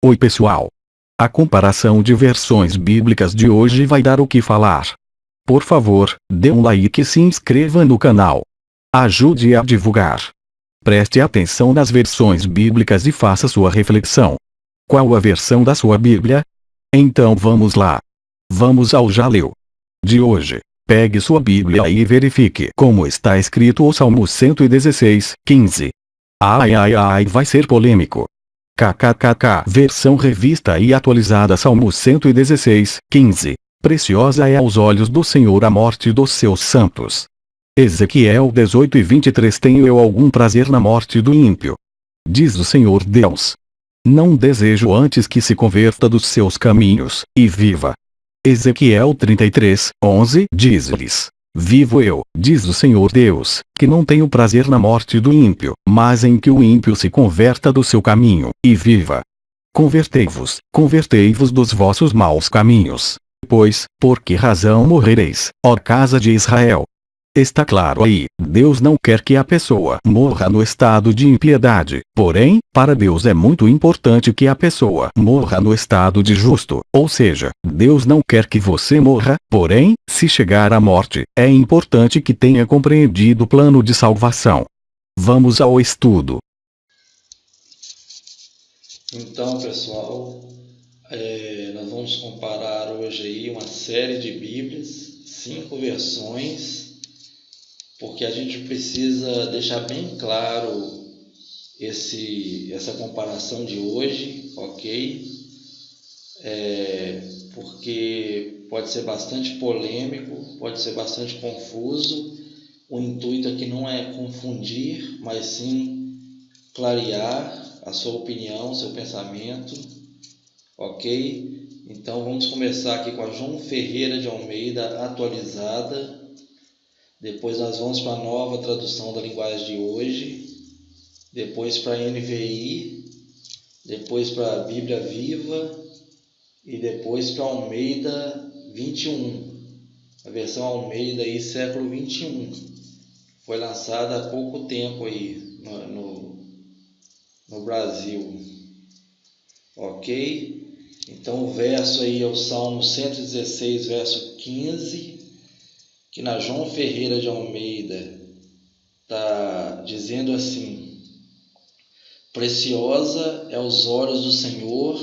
Oi pessoal! A comparação de versões bíblicas de hoje vai dar o que falar. Por favor, dê um like e se inscreva no canal. Ajude a divulgar. Preste atenção nas versões bíblicas e faça sua reflexão. Qual a versão da sua Bíblia? Então vamos lá. Vamos ao já leu de hoje. Pegue sua Bíblia e verifique como está escrito o Salmo 116, 15. Ai, vai ser polêmico. KKKK. Versão revista e atualizada Salmo 116, 15. Preciosa é aos olhos do Senhor a morte dos seus santos. Ezequiel 18 e 23. Tenho eu algum prazer na morte do ímpio? Diz o Senhor Deus. Não desejo antes que se converta dos seus caminhos, e viva. Ezequiel 33, 11. Diz-lhes: Vivo eu, diz o Senhor Deus, que não tenho prazer na morte do ímpio, mas em que o ímpio se converta do seu caminho, e viva. Convertei-vos dos vossos maus caminhos. Pois, por que razão morrereis, ó casa de Israel? Está claro aí, Deus não quer que a pessoa morra no estado de impiedade, porém, para Deus é muito importante que a pessoa morra no estado de justo, ou seja, Deus não quer que você morra, porém, se chegar à morte, é importante que tenha compreendido o plano de salvação. Vamos ao estudo. Então, pessoal, nós vamos comparar hoje aí uma série de Bíblias, 5 versões, porque a gente precisa deixar bem claro essa comparação de hoje, ok? Porque pode ser bastante polêmico, pode ser bastante confuso. O intuito aqui não é confundir, mas sim clarear a sua opinião, seu pensamento, ok? Então vamos começar aqui com a João Ferreira de Almeida atualizada. Depois nós vamos para a nova tradução da linguagem de hoje, depois para a NVI, depois para a Bíblia Viva e depois para a Almeida 21, a versão Almeida aí, século 21. Foi lançada há pouco tempo aí no Brasil, ok? Então o verso aí é o Salmo 116, verso 15, que na João Ferreira de Almeida está dizendo assim: Preciosa é aos olhos do Senhor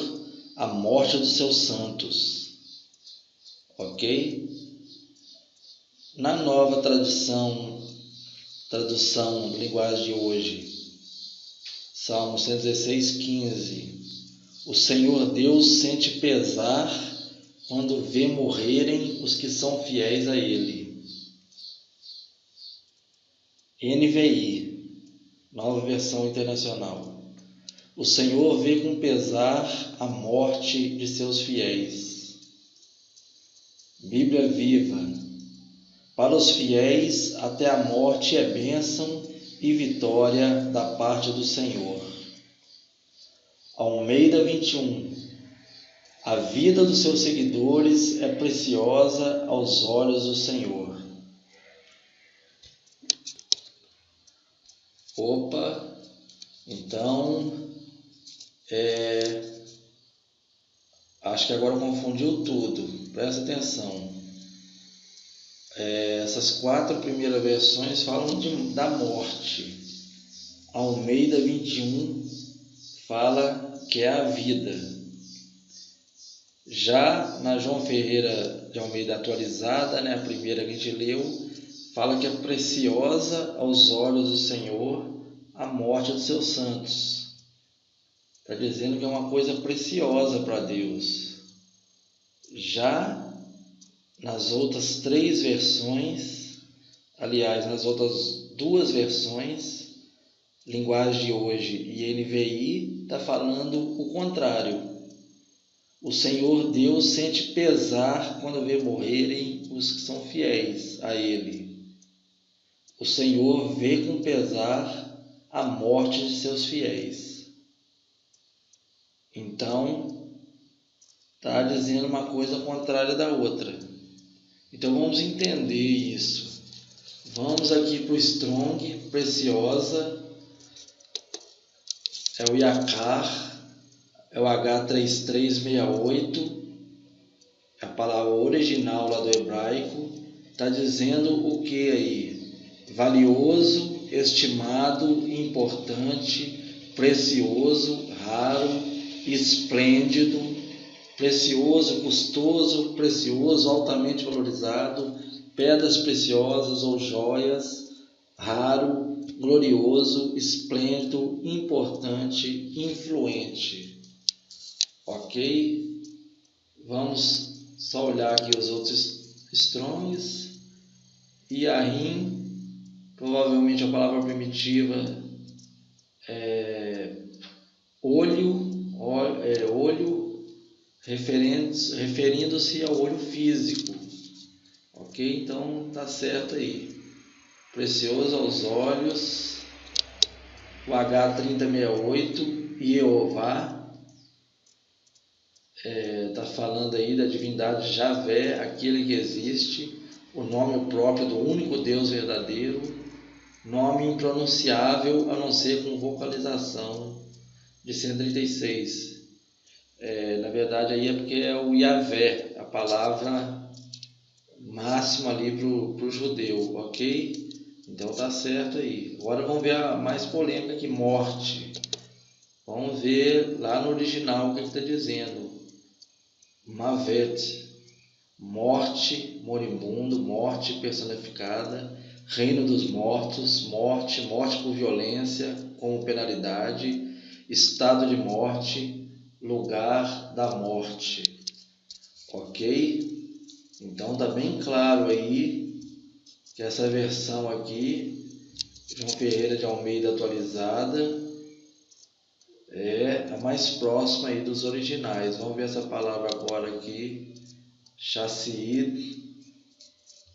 a morte dos seus santos, ok? Na nova tradução linguagem de hoje, Salmo 116, 15, o Senhor Deus sente pesar quando vê morrerem os que são fiéis a Ele. NVI, nova versão internacional. O Senhor vê com pesar a morte de seus fiéis. Bíblia Viva. Para os fiéis, até a morte é bênção e vitória da parte do Senhor. Almeida 21. A vida dos seus seguidores é preciosa aos olhos do Senhor. Então, acho que agora confundiu tudo, presta atenção. Essas 4 primeiras versões falam da morte. Almeida 21 fala que é a vida. Já na João Ferreira de Almeida atualizada, a primeira que a gente leu, fala que é preciosa aos olhos do Senhor a morte dos seus santos. Está dizendo que é uma coisa preciosa para Deus. Já nas outras 3 versões, aliás, nas outras 2 versões, linguagem de hoje e NVI, está falando o contrário. O Senhor Deus sente pesar quando vê morrerem os que são fiéis a Ele. O Senhor vê com pesar a morte de seus fiéis. Então, está dizendo uma coisa contrária da outra. Então vamos entender isso. Vamos aqui para o Strong, preciosa, é o Yakar, é o H3368, a palavra original lá do hebraico, está dizendo o que aí? Valioso, estimado, importante, precioso, raro, esplêndido, precioso, custoso, precioso, altamente valorizado, pedras preciosas ou joias, raro, glorioso, esplêndido, importante, influente. Ok? Vamos só olhar aqui os outros Strongs. Yahim, provavelmente a palavra primitiva é olho, referindo-se ao olho físico. Ok? Então tá certo aí. Precioso aos olhos. O H3068, Jeová, está falando aí da divindade Javé, aquele que existe, o nome próprio do único Deus verdadeiro, nome impronunciável a não ser com vocalização, de 136. Na verdade aí é porque é o Yavé, a palavra máxima ali para o judeu, ok? Então tá certo aí. Agora vamos ver a mais polêmica aqui, morte. Vamos ver lá no original o que está dizendo. Mavet, morte, moribundo, morte personificada, reino dos mortos, morte por violência como penalidade, estado de morte, lugar da morte. Ok? Então está bem claro aí que essa versão aqui, João Ferreira de Almeida atualizada, é a mais próxima aí dos originais. Vamos ver essa palavra agora aqui, Chassid,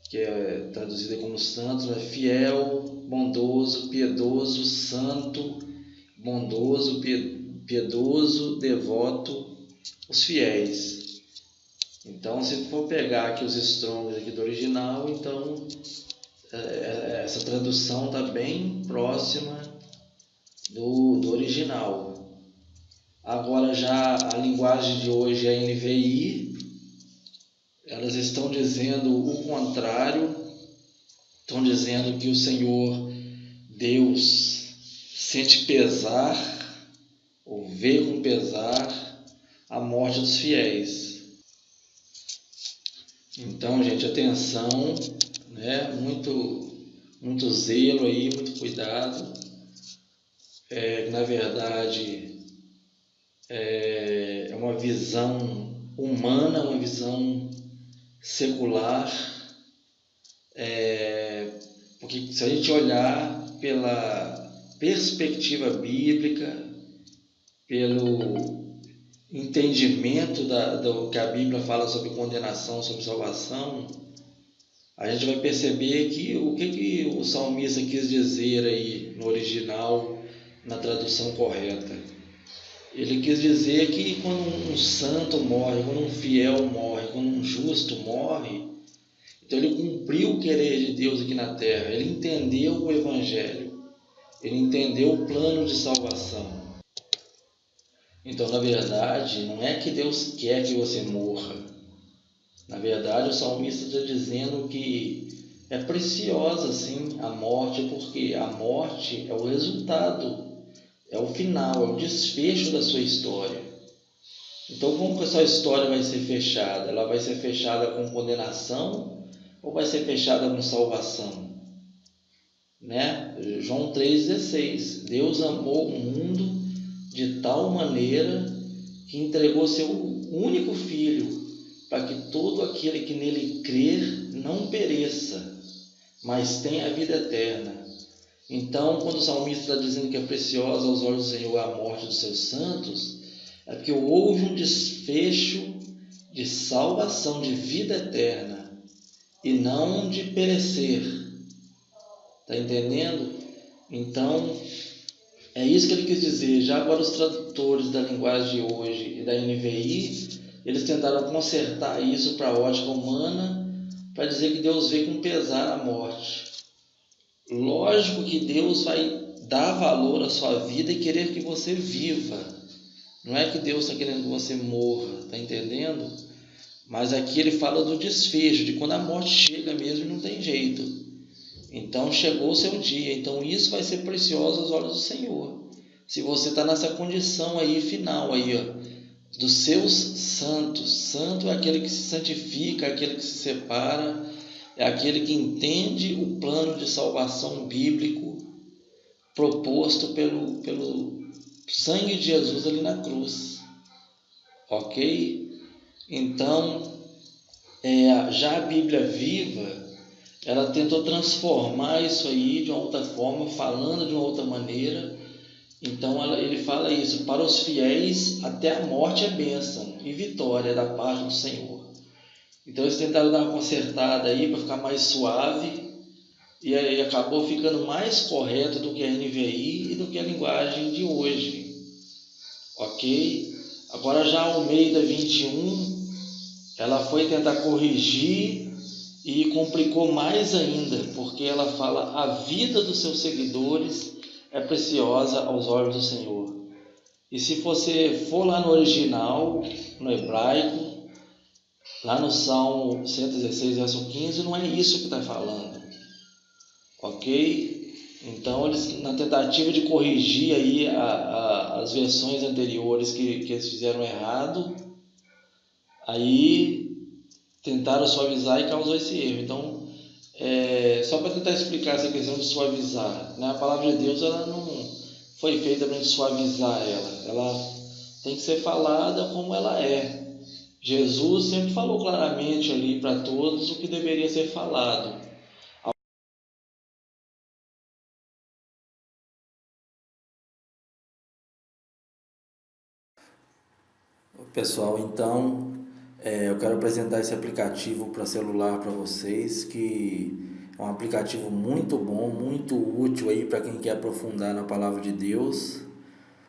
que é traduzida como santo, é fiel, bondoso, piedoso, santo, bondoso, piedoso, devoto, os fiéis. Então, se for pegar aqui os Strongs aqui do original, então essa tradução está bem próxima do original. Agora já a linguagem de hoje é NVI, elas estão dizendo o contrário, estão dizendo que o Senhor Deus sente pesar, ou vê com pesar, a morte dos fiéis. Então, gente, atenção, né? Muito zelo aí, muito cuidado. Na verdade, é uma visão humana, uma visão secular, porque se a gente olhar pela perspectiva bíblica, pelo entendimento do que a Bíblia fala sobre condenação, sobre salvação, a gente vai perceber que o que o salmista quis dizer aí no original, na tradução correta. Ele quis dizer que quando um santo morre, quando um fiel morre, quando um justo morre, então ele cumpriu o querer de Deus aqui na terra, ele entendeu o Evangelho, ele entendeu o plano de salvação. Então, na verdade, não é que Deus quer que você morra. Na verdade, o salmista está dizendo que é preciosa, sim, a morte, porque a morte é o resultado, é o final, é o desfecho da sua história. Então, como que a sua história vai ser fechada? Ela vai ser fechada com condenação ou vai ser fechada com salvação? Né? João 3,16. Deus amou o mundo de tal maneira que entregou seu único Filho, para que todo aquele que nele crer não pereça, mas tenha a vida eterna. Então, quando o salmista está dizendo que é preciosa aos olhos do Senhor a morte dos seus santos, é porque houve um desfecho de salvação, de vida eterna, e não de perecer. Está entendendo? Então, é isso que ele quis dizer. Já agora os tradutores da linguagem de hoje e da NVI, eles tentaram consertar isso para a ótica humana, para dizer que Deus vê com pesar a morte. Lógico que Deus vai dar valor à sua vida e querer que você viva, Não é que Deus está querendo que você morra, tá entendendo? Mas aqui ele fala do desfecho, de quando a morte chega mesmo e não tem jeito. Então chegou o seu dia. Então isso vai ser precioso aos olhos do Senhor. Se você está nessa condição aí final aí, ó, dos seus santos. Santo é aquele que se santifica, é aquele que se separa, é aquele que entende o plano de salvação bíblico proposto pelo sangue de Jesus ali na cruz. Ok? Então, já a Bíblia viva, ela tentou transformar isso aí de uma outra forma, falando de uma outra maneira. Então ele fala isso: para os fiéis até a morte é bênção e vitória da parte do Senhor. Então eles tentaram dar uma consertada aí para ficar mais suave, e aí acabou ficando mais correto do que a NVI e do que a linguagem de hoje. Ok? Agora já a Almeida 21, ela foi tentar corrigir e complicou mais ainda, porque ela fala: a vida dos seus seguidores é preciosa aos olhos do Senhor. E se você for lá no original, no hebraico, lá no Salmo 116, verso 15, não é isso que está falando. Ok? Então, eles, na tentativa de corrigir aí as versões anteriores que eles fizeram errado, aí tentaram suavizar e causou esse erro. Então, só para tentar explicar essa questão de suavizar, né? A palavra de Deus, ela não foi feita para suavizar ela tem que ser falada como ela é. Jesus sempre falou claramente ali para todos o que deveria ser falado. Pessoal, então eu quero apresentar esse aplicativo para celular para vocês, que é um aplicativo muito bom, muito útil aí para quem quer aprofundar na palavra de Deus,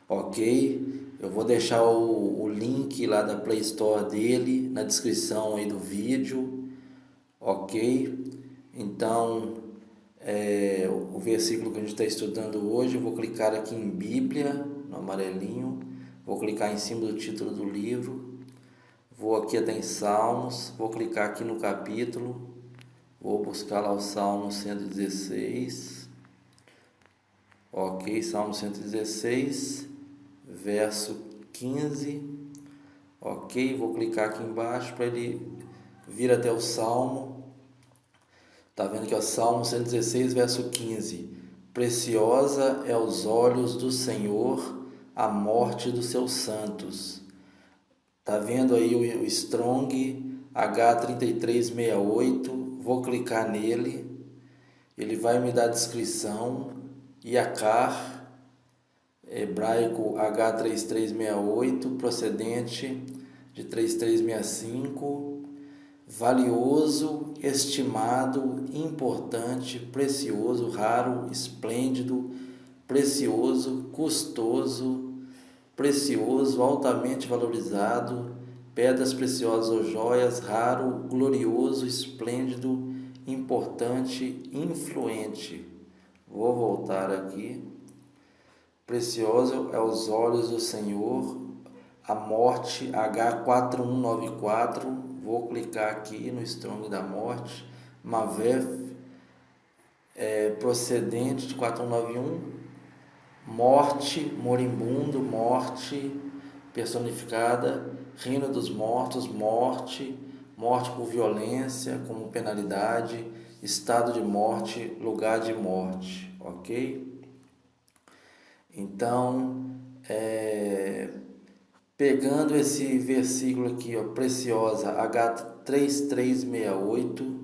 ok? Eu vou deixar o link lá da Play Store dele na descrição aí do vídeo, ok? Então, o versículo que a gente está estudando hoje, eu vou clicar aqui em Bíblia, no amarelinho, vou clicar em cima do título do livro, vou aqui até em Salmos, vou clicar aqui no capítulo, vou buscar lá o Salmo 116, ok, Salmo 116, verso 15, ok, vou clicar aqui embaixo para ele vir até o Salmo. Tá vendo que é o Salmo 116, verso 15. Preciosa é aos olhos do Senhor a morte dos seus santos. Tá vendo aí o Strong H3368? Vou clicar nele. Ele vai me dar a descrição. Yakar, hebraico H3368, procedente de 3365. Valioso, estimado, importante, precioso, raro, esplêndido, precioso, custoso, precioso, altamente valorizado, pedras preciosas ou joias, raro, glorioso, esplêndido, importante, influente. Vou voltar aqui. Precioso é aos olhos do Senhor a morte, H4194. Vou clicar aqui no Strong da morte. Mavef, procedente de 4191. Morte, moribundo, morte personificada. Reino dos mortos, morte. Morte por violência como penalidade. Estado de morte, lugar de morte. Ok? Então, pegando esse versículo aqui, ó, preciosa, H3368,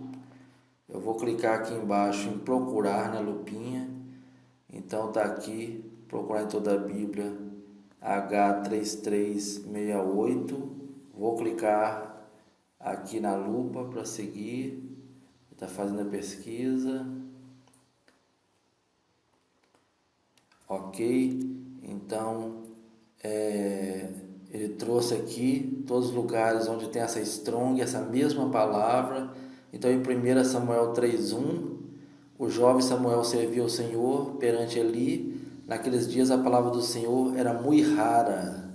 eu vou clicar aqui embaixo em procurar na lupinha. Então tá aqui, procurar em toda a Bíblia, H3368. Vou clicar aqui na lupa para seguir. Está fazendo a pesquisa. Ok? Então, ele trouxe aqui todos os lugares onde tem essa strong, essa mesma palavra. Então, em 1 Samuel 3:1, o jovem Samuel serviu ao Senhor perante Eli. Naqueles dias a palavra do Senhor era muito rara.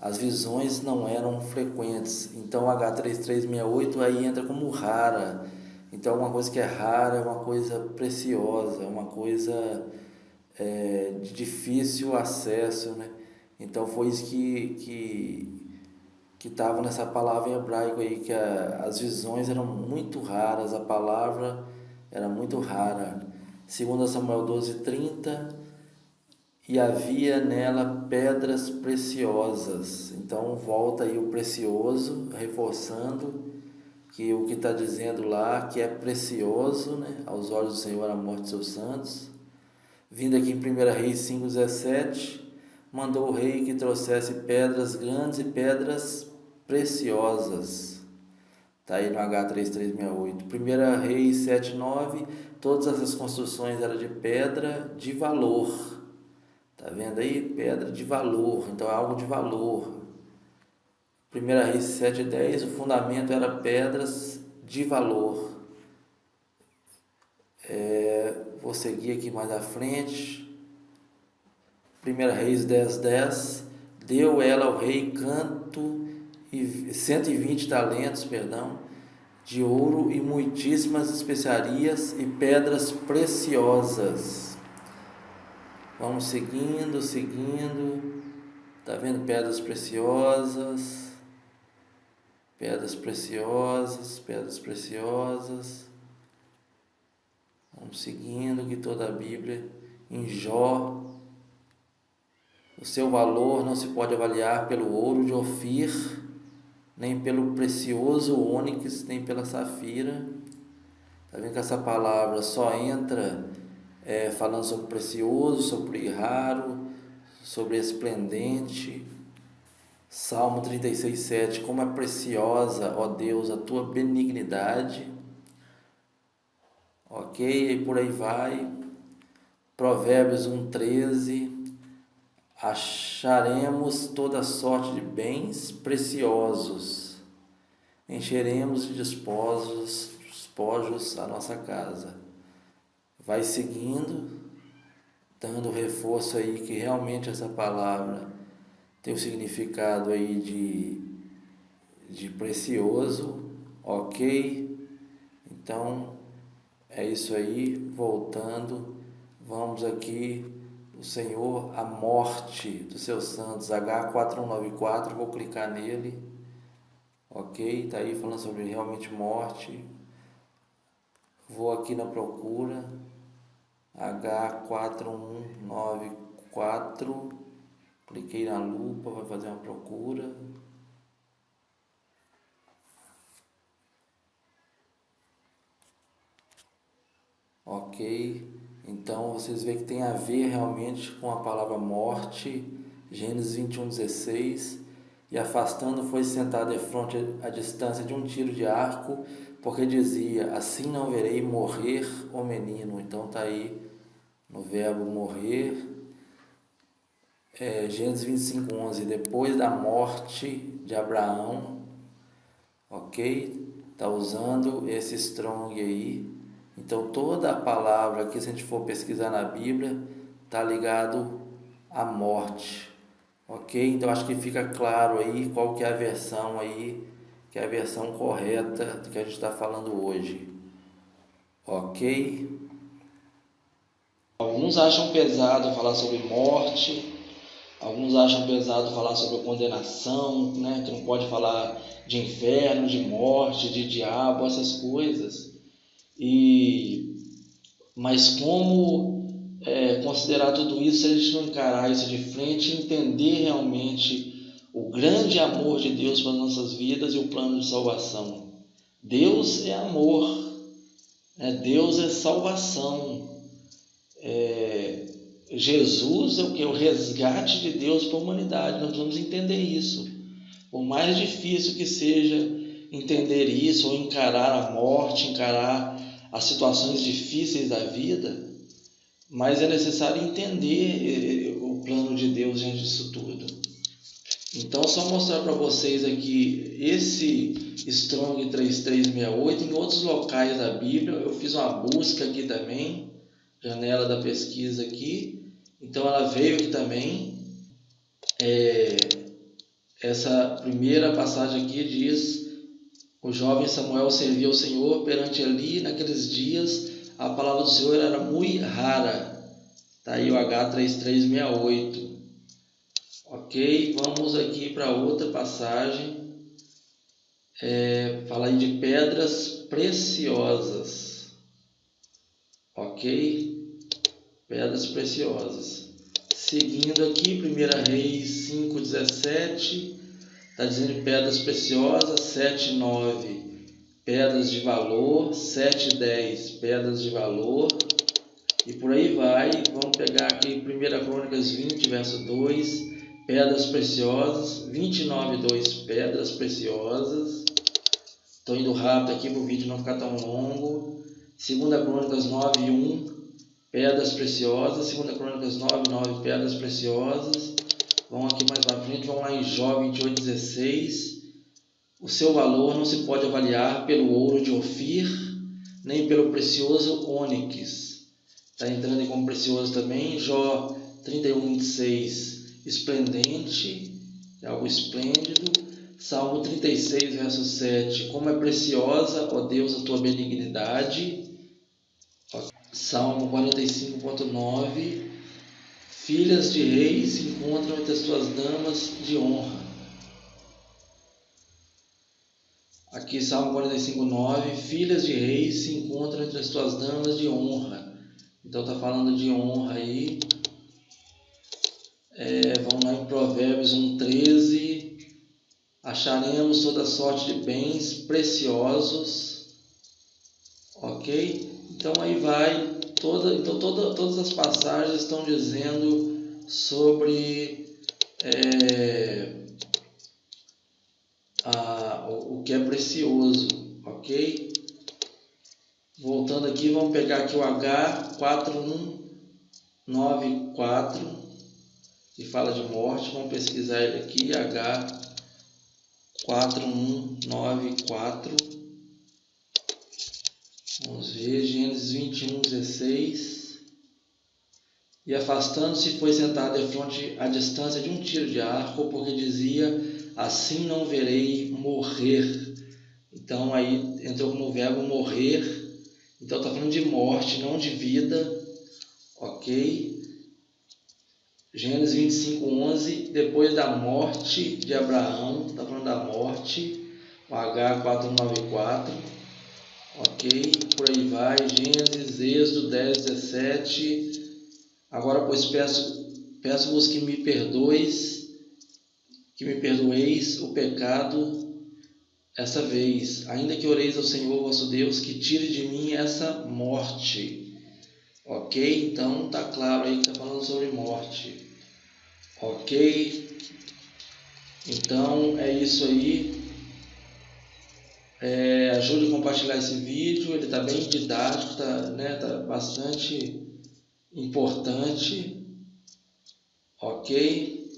as visões não eram frequentes. Então H3368 aí entra como rara. Então uma coisa que é rara é uma coisa preciosa, uma coisa de difícil acesso, né? Então foi isso que estava nessa palavra em hebraico aí, que as visões eram muito raras, a palavra era muito rara. 2 Samuel 12:30, e havia nela pedras preciosas. Então volta aí o precioso, reforçando que o que está dizendo lá, que é precioso, né, aos olhos do Senhor a morte de seus santos. Vindo aqui em 1 Reis 5:17, mandou o rei que trouxesse pedras grandes e pedras preciosas. Está aí no H3368. 1 Reis 7:9, todas essas construções eram de pedra de valor. Está vendo aí? Pedra de valor, então é algo de valor. 1 Reis 7:10, o fundamento era pedras de valor. Vou seguir aqui mais à frente. 1 Reis 10:10, deu ela ao rei 120 talentos, de ouro e muitíssimas especiarias e pedras preciosas. Vamos seguindo. Tá vendo? Pedras preciosas. Vamos seguindo que toda a Bíblia, em Jó, o seu valor não se pode avaliar pelo ouro de Ofir, nem pelo precioso ônix, nem pela safira. Está vendo que essa palavra só entra falando sobre precioso, sobre raro, sobre esplendente. Salmo 36:7, como é preciosa, ó Deus, a tua benignidade. Ok, e por aí vai. Provérbios 1:13, acharemos toda sorte de bens preciosos, encheremos de despojos a nossa casa. Vai seguindo, dando reforço aí que realmente essa palavra tem o significado aí de precioso, ok? Então, é isso aí, voltando, vamos aqui, o Senhor, a morte dos seus santos, H4194, vou clicar nele, ok? Está aí falando sobre realmente morte, vou aqui na procura, H4194, cliquei na lupa, vai fazer uma procura. Ok, então vocês veem que tem a ver realmente com a palavra morte, Gênesis 21:16, e afastando foi sentado defronte à distância de um tiro de arco, porque dizia, assim não verei morrer o menino. Então está aí no verbo morrer. Gênesis 25:11, depois da morte de Abraão, ok? Está usando esse strong aí. Então toda a palavra aqui, se a gente for pesquisar na Bíblia, está ligado à morte, ok? Então acho que fica claro aí qual que é a versão aí, que é a versão correta do que a gente está falando hoje, ok? Alguns acham pesado falar sobre morte, alguns acham pesado falar sobre a condenação, né? Que não pode falar de inferno, de morte, de diabo, essas coisas. Mas como considerar tudo isso se a gente não encarar isso de frente e entender realmente o grande amor de Deus para as nossas vidas e o plano de salvação? Deus é amor, Deus é salvação. Jesus é o que? O resgate de Deus para a humanidade. Nós precisamos entender isso. Por mais difícil que seja entender isso, ou encarar a morte, encarar as situações difíceis da vida, mas é necessário entender o plano de Deus diante disso tudo. Então, só mostrar para vocês aqui esse Strong 3368, em outros locais da Bíblia, eu fiz uma busca aqui também, janela da pesquisa aqui, então ela veio aqui também, essa primeira passagem aqui diz: o jovem Samuel servia ao Senhor perante Eli. Naqueles dias a palavra do Senhor era muito rara. Está aí o H3368. Ok, vamos aqui para outra passagem. Fala aí de pedras preciosas. Ok, pedras preciosas. Seguindo aqui, 1 Reis 5,17, está dizendo pedras preciosas. 7,9, pedras de valor. 7,10, pedras de valor. E por aí vai. Vamos pegar aqui 1 Crônicas 20, verso 2, pedras preciosas. 29,2, pedras preciosas. Estou indo rápido aqui para o vídeo não ficar tão longo. 2 Crônicas 9,1, pedras preciosas. 2 Crônicas 9,9, pedras preciosas. Vamos aqui mais para frente, vamos lá em Jó 28,16. O seu valor não se pode avaliar pelo ouro de Ofir, nem pelo precioso ônix. Está entrando aí como precioso também. Jó 31,26, esplendente, é algo esplêndido. Salmo 36, verso 7, como é preciosa, ó Deus, a tua benignidade. Salmo 45,9, filhas de reis se encontram entre as tuas damas de honra. Aqui Salmo 45,9, filhas de reis se encontram entre as tuas damas de honra. Então está falando de honra aí. Vamos lá em Provérbios 1,13. Acharemos toda sorte de bens preciosos. Ok? Então aí vai. Todas as passagens estão dizendo sobre o que é precioso. Ok? Voltando aqui, vamos pegar aqui o H4194, que fala de morte. Vamos pesquisar ele aqui, H4194. Vamos ver, Gênesis 21:16. E afastando-se, foi sentado defronte à distância de um tiro de arco, porque dizia: assim não verei morrer. Então aí entrou como verbo morrer. Então está falando de morte, não de vida. Ok? Gênesis 25:11, depois da morte de Abraão, está falando da morte, o H494, ok, por aí vai. Gênesis, Êxodo 10:17, agora pois peço-vos que me perdoeis o pecado essa vez, ainda que oreis ao Senhor vosso Deus, que tire de mim essa morte. Ok, então está claro aí que está falando sobre morte. Ok, então é isso aí. Ajude a compartilhar esse vídeo, ele está bem didático, tá bastante importante. Ok,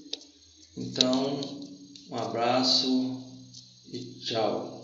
então um abraço e tchau.